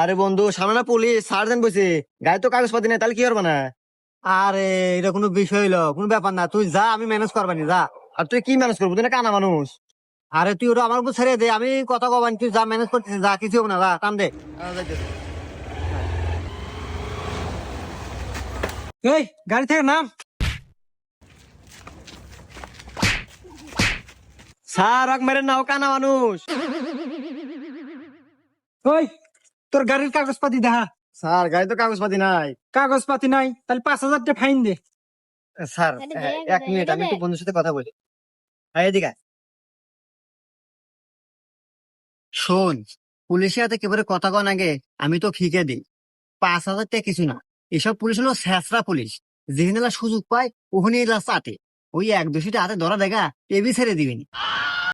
আরে বন্ধু, সামনে না পুলিশ সার্জেন্ট বসে, গায়ে তো কাগজপাতি নেই, তাহলে কি করবে না? আরে এটা কোনো বিষয় হইলো, কোনো ব্যাপার না, তুই যা, আমি ম্যানেজ করবানি, যা। আর তুই কি ম্যানেজ করবো? তুই না কানা মানুষ। আরে তুই ওটা আমার উপর ছেড়ে দে, আমি কথা কবানি, তুই যা ম্যানেজ করতেছিস, যা, কিছু হবে না, যা টান দে। যাইতেছে। এই গাড়ি থেকে নাম। স্যার আগ মেরে নাও, কানা মানুষ। ওই তোর গাড়ির কাগজপাতি দেখা। স্যার গায়ে তো কাগজপাতি নাই। কাগজপাতি নাই, তাহলে 5,000 টাকা ফাইন দে। স্যার এক মিনিট, আমি একটু বন্ধুর সাথে কথা বলি। হ্যাঁ, এদিকে আয়। শোন, পুলিশের হাতে কেবল কথা কন আগে আমি তো ঠিকে দিই। 5,000 টাকা কিছু না। এসব পুলিশ হলো স্যাঁচরা পুলিশ। যেখানে এলা সুযোগ পায় ওখানে এলা চাটে। ওই এক দোষীটা হাতে ধরা দেখা টেবি ছেড়ে দিবেনি।